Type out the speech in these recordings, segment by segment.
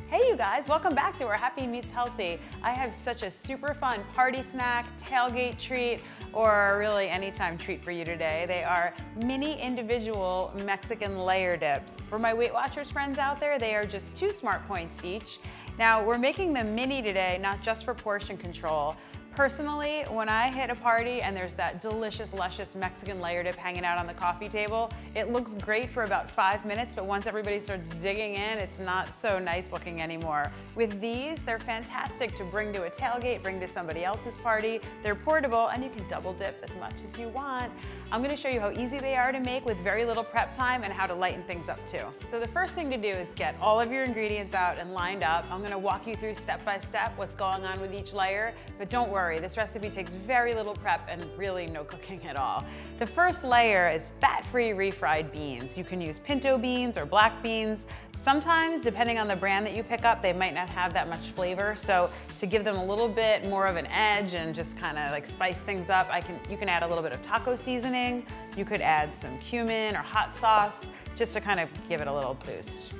Hey you guys, welcome back to our Happy Meets Healthy. I have such a super fun party snack, tailgate treat, or really anytime treat for you today. They are mini individual Mexican layer dips. For my Weight Watchers friends out there, they are just 2 smart points each. Now we're making them mini today, not just for portion control. Personally, when I hit a party and there's that delicious, luscious Mexican layer dip hanging out on the coffee table, it looks great for about 5 minutes, but once everybody starts digging in, it's not so nice looking anymore. With these, they're fantastic to bring to a tailgate, bring to somebody else's party. They're portable and you can double dip as much as you want. I'm gonna show you how easy they are to make with very little prep time and how to lighten things up too. So the first thing to do is get all of your ingredients out and lined up. I'm gonna walk you through step by step what's going on with each layer, but don't worry. This recipe takes very little prep and really no cooking at all. The first layer is fat-free refried beans. You can use pinto beans or black beans. Sometimes, depending on the brand that you pick up, they might not have that much flavor. So to give them a little bit more of an edge and just kind of like spice things up, you can add a little bit of taco seasoning. You could add some cumin or hot sauce just to kind of give it a little boost.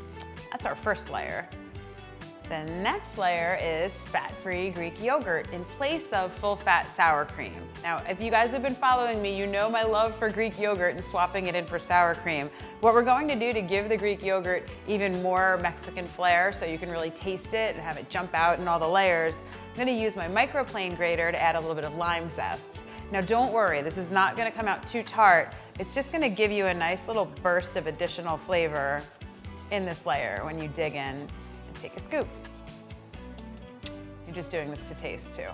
That's our first layer. The next layer is fat-free Greek yogurt in place of full-fat sour cream. Now, if you guys have been following me, you know my love for Greek yogurt and swapping it in for sour cream. What we're going to do to give the Greek yogurt even more Mexican flair so you can really taste it and have it jump out in all the layers, I'm gonna use my microplane grater to add a little bit of lime zest. Now don't worry, this is not gonna come out too tart. It's just gonna give you a nice little burst of additional flavor in this layer when you dig in. Take a scoop. You're just doing this to taste too.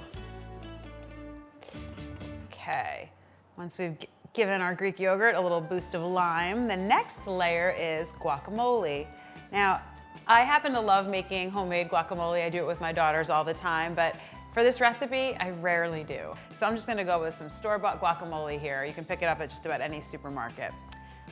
Okay, once we've given our Greek yogurt a little boost of lime, the next layer is guacamole. Now, I happen to love making homemade guacamole. I do it with my daughters all the time, but for this recipe, I rarely do. So I'm just gonna go with some store-bought guacamole here. You can pick it up at just about any supermarket.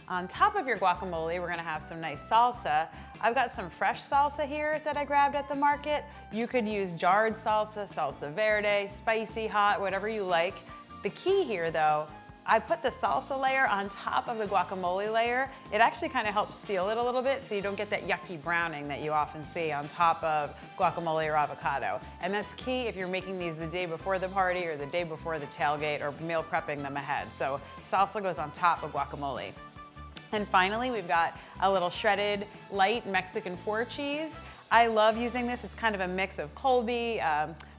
On top of your guacamole, we're gonna have some nice salsa. I've got some fresh salsa here that I grabbed at the market. You could use jarred salsa, salsa verde, spicy, hot, whatever you like. The key here though, I put the salsa layer on top of the guacamole layer. It actually kind of helps seal it a little bit so you don't get that yucky browning that you often see on top of guacamole or avocado. And that's key if you're making these the day before the party or the day before the tailgate or meal prepping them ahead. So salsa goes on top of guacamole. And finally, we've got a little shredded light Mexican 4 cheese. I love using this. It's kind of a mix of Colby,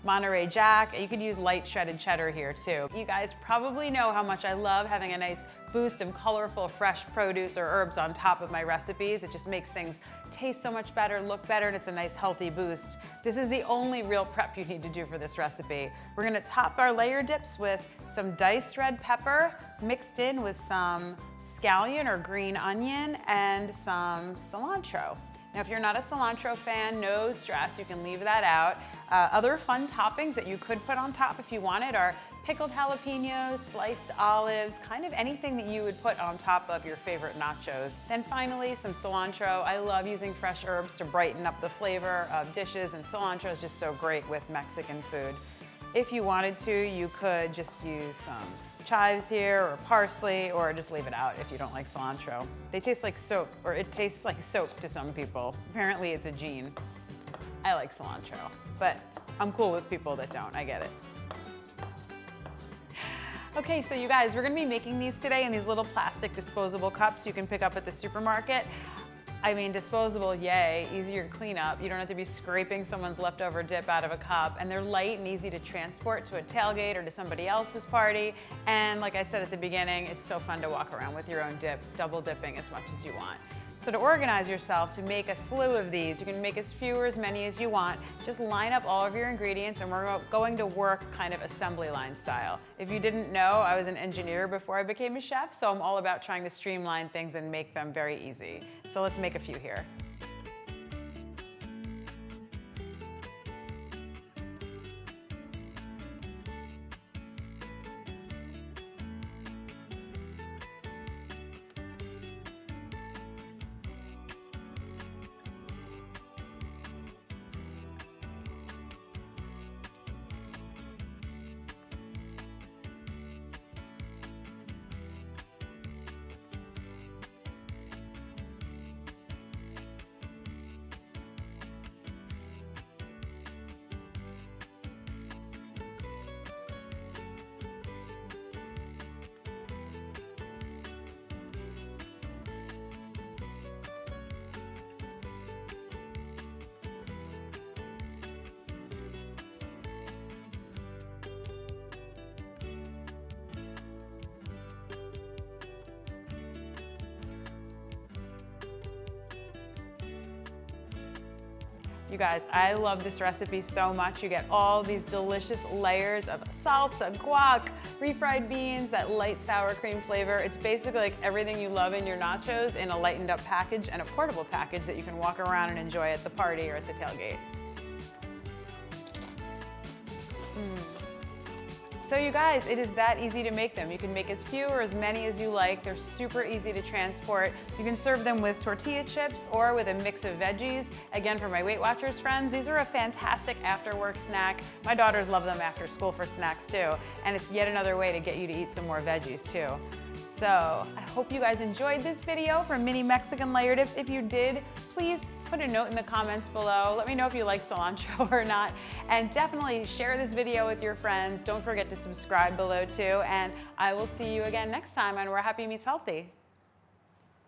Monterey Jack. You could use light shredded cheddar here too. You guys probably know how much I love having a nice boost of colorful, fresh produce or herbs on top of my recipes. It just makes things taste so much better, look better, and it's a nice healthy boost. This is the only real prep you need to do for this recipe. We're gonna top our layer dips with some diced red pepper mixed in with some scallion or green onion and some cilantro. Now, if you're not a cilantro fan, no stress, you can leave that out. Other fun toppings that you could put on top if you wanted are pickled jalapenos, sliced olives, kind of anything that you would put on top of your favorite nachos. Then finally, some cilantro. I love using fresh herbs to brighten up the flavor of dishes, and cilantro is just so great with Mexican food. If you wanted to, you could just use some chives here or parsley, or just leave it out if you don't like cilantro. They taste like soap, or it tastes like soap to some people. Apparently it's a gene. I like cilantro, but I'm cool with people that don't, I get it. Okay, so you guys, we're gonna be making these today in these little plastic disposable cups you can pick up at the supermarket. I mean, disposable, yay, easier to clean up. You don't have to be scraping someone's leftover dip out of a cup, and they're light and easy to transport to a tailgate or to somebody else's party. And like I said at the beginning, it's so fun to walk around with your own dip, double dipping as much as you want. So to organize yourself, to make a slew of these, you can make as few or as many as you want. Just line up all of your ingredients and we're going to work kind of assembly line style. If you didn't know, I was an engineer before I became a chef, so I'm all about trying to streamline things and make them very easy. So let's make a few here. You guys, I love this recipe so much. You get all these delicious layers of salsa, guac, refried beans, that light sour cream flavor. It's basically like everything you love in your nachos in a lightened up package and a portable package that you can walk around and enjoy at the party or at the tailgate. So you guys, it is that easy to make them. You can make as few or as many as you like. They're super easy to transport. You can serve them with tortilla chips or with a mix of veggies. Again, for my Weight Watchers friends, these are a fantastic after-work snack. My daughters love them after school for snacks too. And it's yet another way to get you to eat some more veggies too. So I hope you guys enjoyed this video for mini Mexican layer dips. If you did, please put a note in the comments below. Let me know if you like cilantro or not. And definitely share this video with your friends. Don't forget to subscribe below too. And I will see you again next time on Where Happy Meets Healthy.